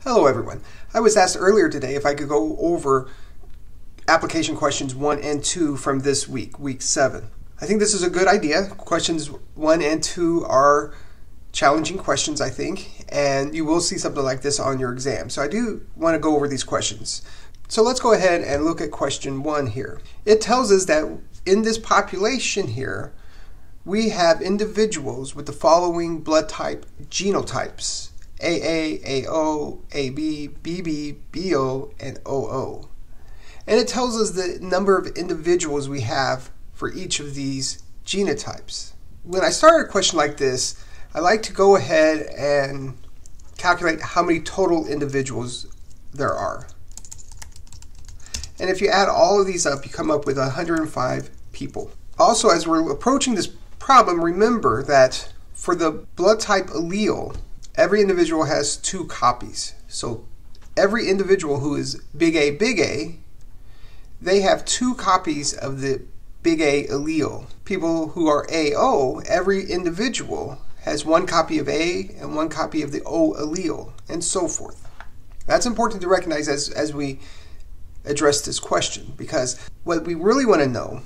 Hello everyone. I was asked earlier today if I could go over application questions 1 and 2 from this week, week 7. I think this is a good idea. Questions 1 and 2 are challenging questions, I think, and you will see something like this on your exam. So I do want to go over these questions. So let's go ahead and look at question 1 here. It tells us that in this population here, we have individuals with the following blood type genotypes: AA, AO, AB, BB, BO, and OO. And it tells us the number of individuals we have for each of these genotypes. When I start a question like this, I like to go ahead and calculate how many total individuals there are. And if you add all of these up, you come up with 105 people. Also, as we're approaching this problem, remember that for the blood type allele, every individual has 2 copies. So every individual who is big A, they have 2 copies of the big A allele. People who are AO, every individual has 1 copy of A and 1 copy of the O allele, and so forth. That's important to recognize as we address this question, because what we really want to know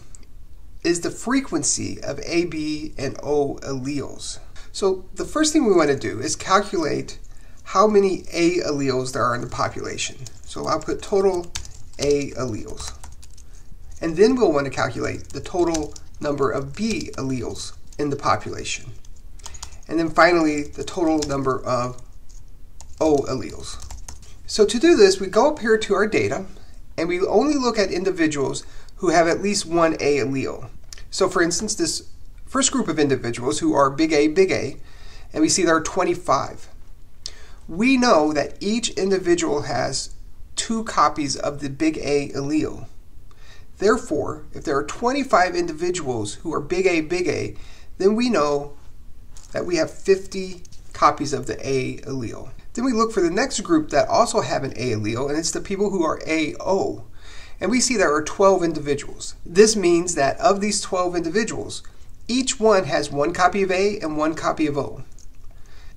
is the frequency of AB and O alleles. So the first thing we want to do is calculate how many A alleles there are in the population. So I'll put total A alleles. And then we'll want to calculate the total number of B alleles in the population. And then finally, the total number of O alleles. So to do this, we go up here to our data, and we only look at individuals who have at least 1 A allele. So for instance, this first group of individuals who are big A, and we see there are 25. We know that each individual has 2 copies of the big A allele. Therefore, if there are 25 individuals who are big A, then we know that we have 50 copies of the A allele. Then we look for the next group that also have an A allele, and it's the people who are AO. And we see there are 12 individuals. This means that of these 12 individuals, each one has 1 copy of A and 1 copy of O.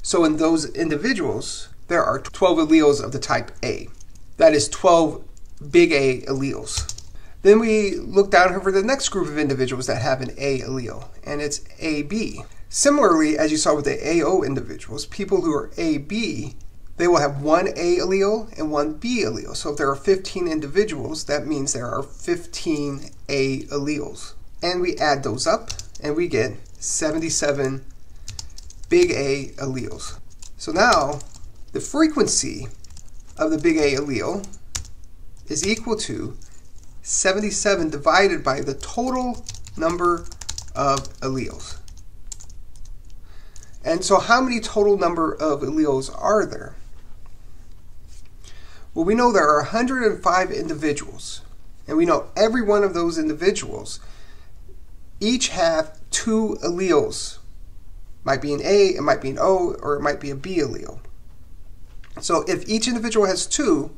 So in those individuals, there are 12 alleles of the type A. That is 12 big A alleles. Then we look down here for the next group of individuals that have an A allele, and it's AB. Similarly, as you saw with the AO individuals, people who are AB, they will have 1 A allele and 1 B allele. So if there are 15 individuals, that means there are 15 A alleles. And we add those up, and we get 77 big A alleles. So now, the frequency of the big A allele is equal to 77 divided by the total number of alleles. And so how many total number of alleles are there? Well, we know there are 105 individuals, and we know every one of those individuals each have 2 alleles. Might be an A, it might be an O, or it might be a B allele. So if each individual has 2,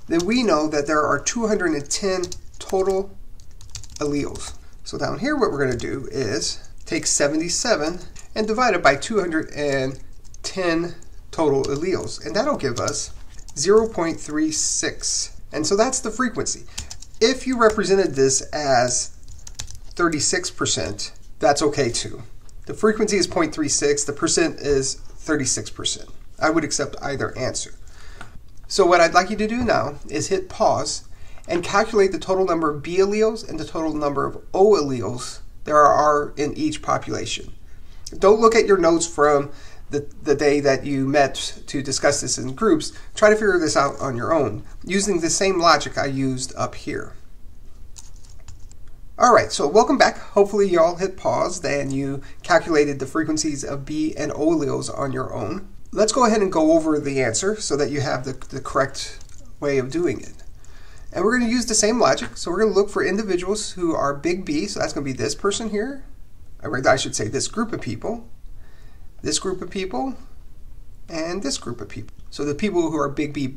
then we know that there are 210 total alleles. So down here what we're going to do is take 77 and divide it by 210 total alleles, and that'll give us 0.36. And so that's the frequency. If you represented this as 36%, that's okay too. The frequency is 0.36, the percent is 36%. I would accept either answer. So what I'd like you to do now is hit pause and calculate the total number of B alleles and the total number of O alleles there are in each population. Don't look at your notes from the day that you met to discuss this in groups. Try to figure this out on your own using the same logic I used up here. Alright, so welcome back. Hopefully you all hit pause and you calculated the frequencies of B and O alleles on your own. Let's go ahead and go over the answer so that you have the correct way of doing it. And we're going to use the same logic. So we're going to look for individuals who are big B, so that's going to be this person here. I should say this group of people, and this group of people. So the people who are big B,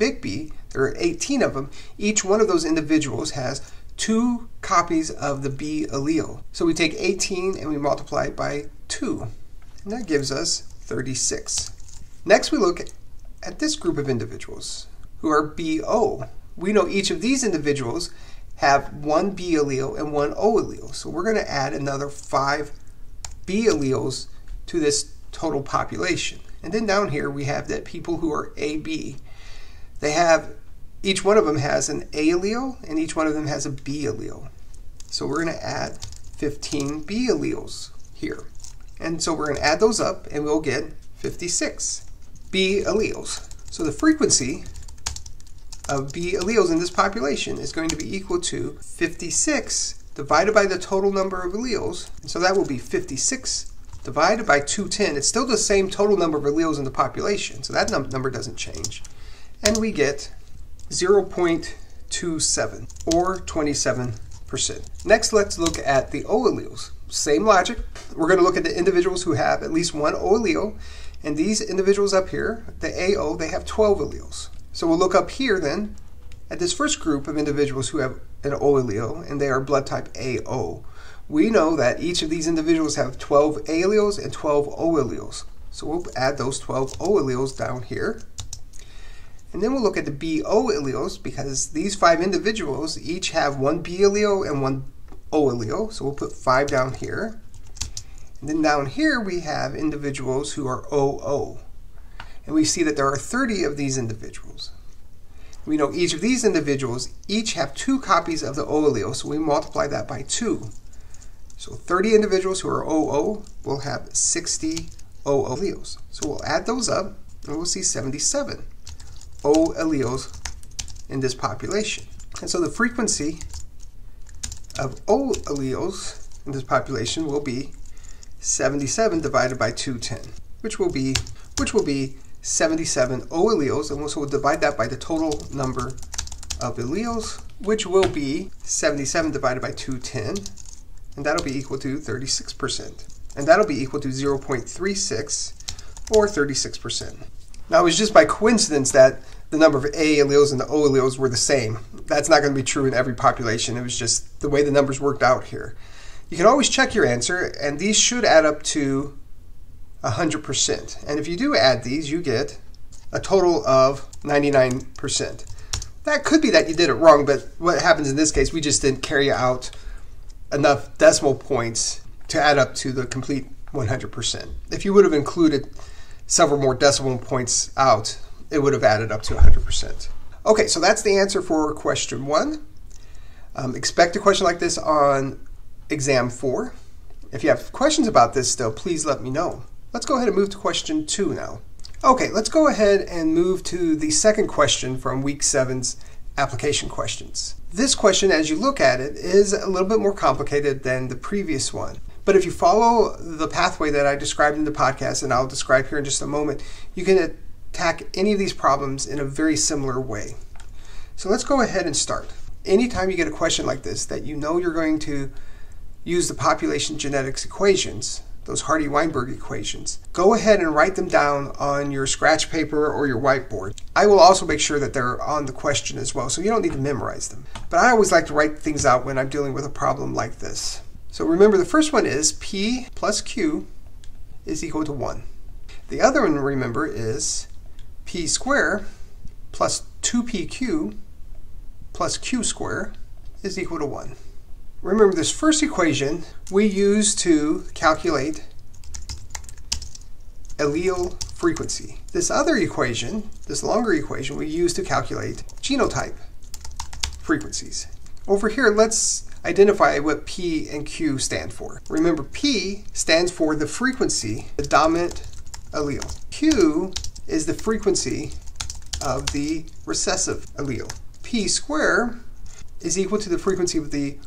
there are 18 of them. Each one of those individuals has 2 copies of the B allele. So we take 18 and we multiply it by 2, and that gives us 36. Next we look at this group of individuals who are BO. We know each of these individuals have one B allele and one O allele. So we're going to add another 5 B alleles to this total population. And then down here we have that people who are AB. Each one of them has an A allele and each one of them has a B allele. So we're going to add 15 B alleles here. And so we're going to add those up and we'll get 56 B alleles. So the frequency of B alleles in this population is going to be equal to 56 divided by the total number of alleles. And so that will be 56 divided by 210. It's still the same total number of alleles in the population, so that number doesn't change. And we get 0.27 or 27%. Next, let's look at the O alleles. Same logic. We're going to look at the individuals who have at least one O allele, and these individuals up here, the AO, they have 12 alleles. So we'll look up here then at this first group of individuals who have an O allele, and they are blood type AO. We know that each of these individuals have 12 A alleles and 12 O alleles. So we'll add those 12 O alleles down here. And then we'll look at the BO alleles, because these 5 individuals each have one B allele and one O allele. So we'll put 5 down here. And then down here we have individuals who are OO. And we see that there are 30 of these individuals. We know each of these individuals each have 2 copies of the O allele, so we multiply that by 2. So 30 individuals who are OO will have 60 O alleles. So we'll add those up and we'll see 77 O alleles in this population. And so the frequency of O alleles in this population will be 77 divided by 210, which will be 77 O alleles, and so we'll divide that by the total number of alleles, which will be 77 divided by 210, and that'll be equal to 36%. And that'll be equal to 0.36 or 36%. Now, it was just by coincidence that the number of A alleles and the O alleles were the same. That's not going to be true in every population. It was just the way the numbers worked out here. You can always check your answer, and these should add up to 100%. And if you do add these, you get a total of 99%. That could be that you did it wrong, but what happens in this case, we just didn't carry out enough decimal points to add up to the complete 100%. If you would have included several more decimal points out, it would have added up to 100%. Okay, so that's the answer for question 1. Expect a question like this on exam 4. If you have questions about this still, please let me know. Let's go ahead and move to question 2 now. Okay, let's go ahead and move to the second question from week 7's application questions. This question, as you look at it, is a little bit more complicated than the previous one. But if you follow the pathway that I described in the podcast, and I'll describe here in just a moment, you can attack any of these problems in a very similar way. So let's go ahead and start. Anytime you get a question like this that you know you're going to use the population genetics equations, those Hardy-Weinberg equations, go ahead and write them down on your scratch paper or your whiteboard. I will also make sure that they're on the question as well, so you don't need to memorize them. But I always like to write things out when I'm dealing with a problem like this. So remember, the first one is P plus Q is equal to 1. The other one, remember, is P squared plus 2PQ plus Q squared is equal to 1. Remember, this first equation we use to calculate allele frequency. This other equation, this longer equation, we use to calculate genotype frequencies. Over here, let's identify what P and Q stand for. Remember, P stands for the frequency, the dominant allele. Q is the frequency of the recessive allele. P squared is equal to the frequency of the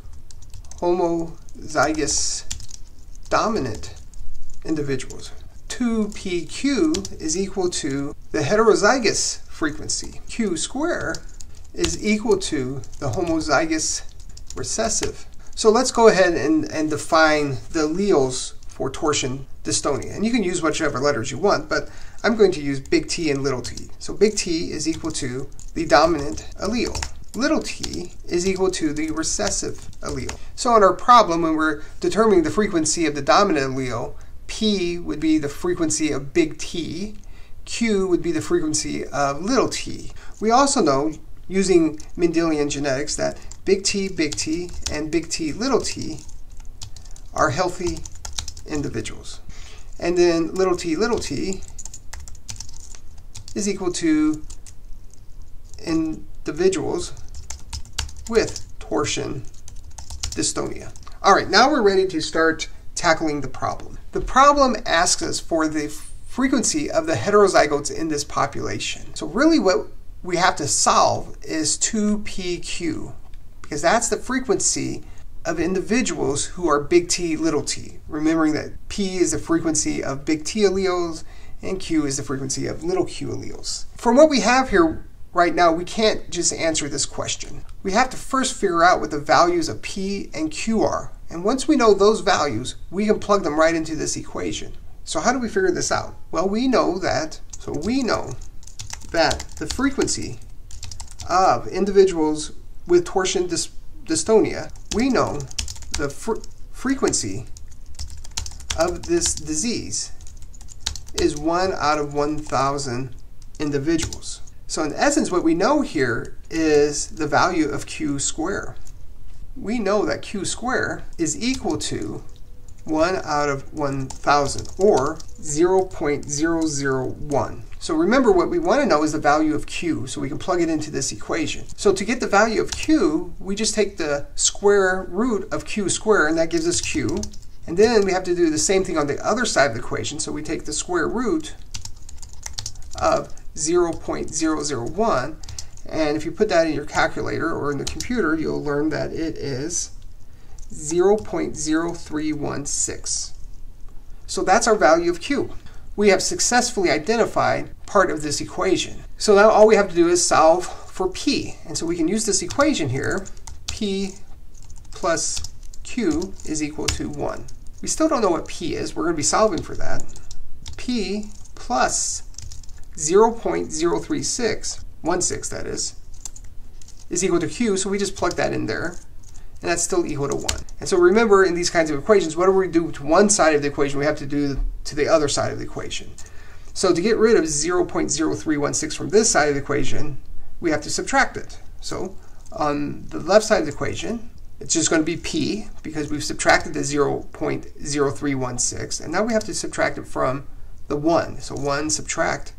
homozygous dominant individuals. 2PQ is equal to the heterozygous frequency. Q squared is equal to the homozygous recessive. So let's go ahead and define the alleles for torsion dystonia. And you can use whichever letters you want, but I'm going to use big T and little t. So big T is equal to the dominant allele. Little t is equal to the recessive allele. So in our problem, when we're determining the frequency of the dominant allele, P would be the frequency of big T, Q would be the frequency of little t. We also know, using Mendelian genetics, that big T, and big T, little t are healthy individuals. And then little t is equal to individuals with torsion dystonia. All right, now we're ready to start tackling the problem. The problem asks us for the frequency of the heterozygotes in this population. So really what we have to solve is 2pq, because that's the frequency of individuals who are big T, little t. Remembering that P is the frequency of big T alleles and Q is the frequency of little q alleles. From what we have here right now, we can't just answer this question. We have to first figure out what the values of P and Q are. And once we know those values, we can plug them right into this equation. So how do we figure this out? Well, we know that the frequency of individuals with torsion dystonia, we know the frequency of this disease is 1 out of 1,000 individuals. So in essence, what we know here is the value of Q square. We know that Q square is equal to 1 out of 1,000, or 0.001. So remember, what we want to know is the value of Q, so we can plug it into this equation. So to get the value of Q, we just take the square root of Q square, and that gives us Q. And then we have to do the same thing on the other side of the equation. So we take the square root of 0.001, and if you put that in your calculator or in the computer, you'll learn that it is 0.0316. So that's our value of Q. We have successfully identified part of this equation. So now all we have to do is solve for P. And so we can use this equation here. P plus Q is equal to 1. We still don't know what P is. We're going to be solving for that. P plus 0.03616, that is equal to Q, so we just plug that in there, and that's still equal to 1. And so remember, in these kinds of equations, whatever we do to one side of the equation, we have to do to the other side of the equation. So to get rid of 0.0316 from this side of the equation, we have to subtract it. So on the left side of the equation, it's just going to be P, because we've subtracted the 0.0316, and now we have to subtract it from the 1. So 1 subtract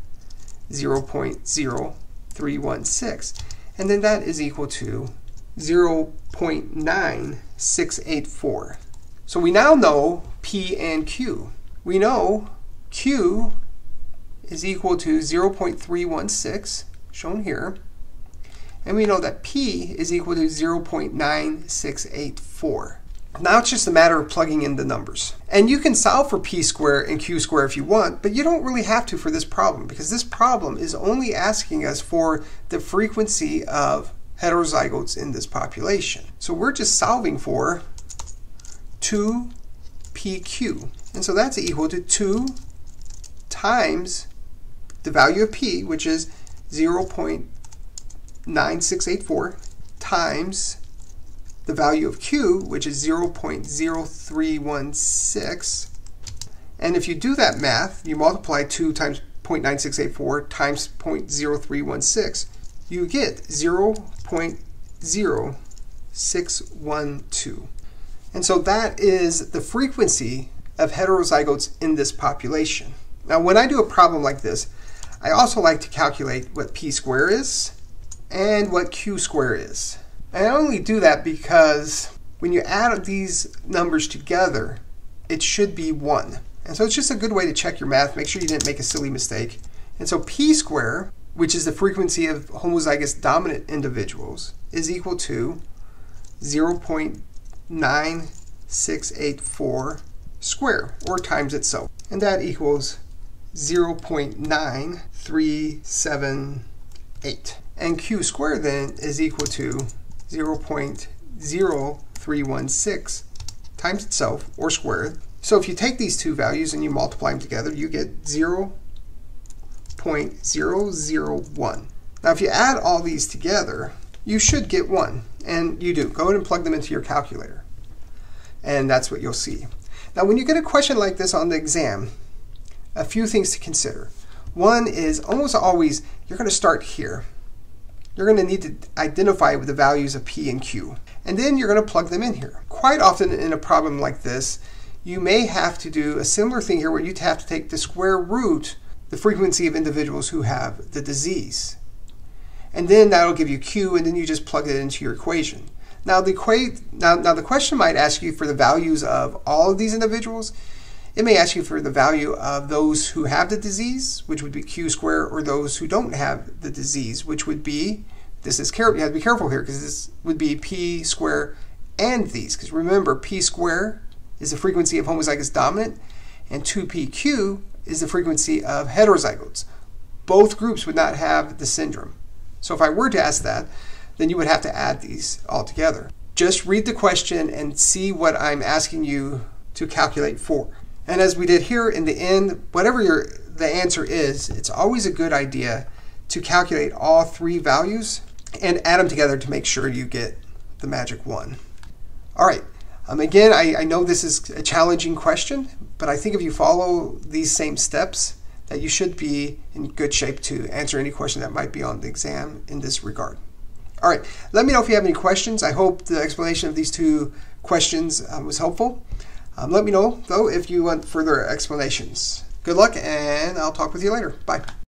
0.0316, and then that is equal to 0.9684. So we now know P and Q. We know Q is equal to 0.316, shown here, and we know that P is equal to 0.9684. Now it's just a matter of plugging in the numbers. And you can solve for P squared and Q squared if you want, but you don't really have to for this problem, because this problem is only asking us for the frequency of heterozygotes in this population. So we're just solving for 2pq. And so that's equal to 2 times the value of P, which is 0.9684, times the value of Q, which is 0.0316. And if you do that math, you multiply 2 times 0.9684 times 0.0316, you get 0.0612. And so that is the frequency of heterozygotes in this population. Now, when I do a problem like this, I also like to calculate what P squared is and what Q squared is. And I only do that because when you add these numbers together, it should be 1. And so it's just a good way to check your math, make sure you didn't make a silly mistake. And so P squared, which is the frequency of homozygous dominant individuals, is equal to 0.9684 squared, or times itself. And that equals 0.9378. And Q squared then is equal to 0.0316 times itself, or squared. So if you take these two values and you multiply them together, you get 0.001. Now if you add all these together, you should get 1. And you do. Go ahead and plug them into your calculator. And that's what you'll see. Now when you get a question like this on the exam, a few things to consider. One is almost always you're going to start here. You're going to need to identify with the values of P and Q. And then you're going to plug them in here. Quite often in a problem like this, you may have to do a similar thing here where you'd have to take the square root, the frequency of individuals who have the disease. And then that'll give you Q, and then you just plug it into your equation. Now the question might ask you for the values of all of these individuals. It may ask you for the value of those who have the disease, which would be Q squared, or those who don't have the disease, which would be, you have to be careful here because this would be P squared and these. Because remember, P squared is the frequency of homozygous dominant, and 2PQ is the frequency of heterozygotes. Both groups would not have the syndrome. So if I were to ask that, then you would have to add these all together. Just read the question and see what I'm asking you to calculate for. And as we did here in the end, whatever the answer is, it's always a good idea to calculate all three values and add them together to make sure you get the magic 1. All right. Again, I know this is a challenging question, but I think if you follow these same steps, that you should be in good shape to answer any question that might be on the exam in this regard. All right, let me know if you have any questions. I hope the explanation of these two questions was helpful. Let me know, though, if you want further explanations. Good luck, and I'll talk with you later. Bye.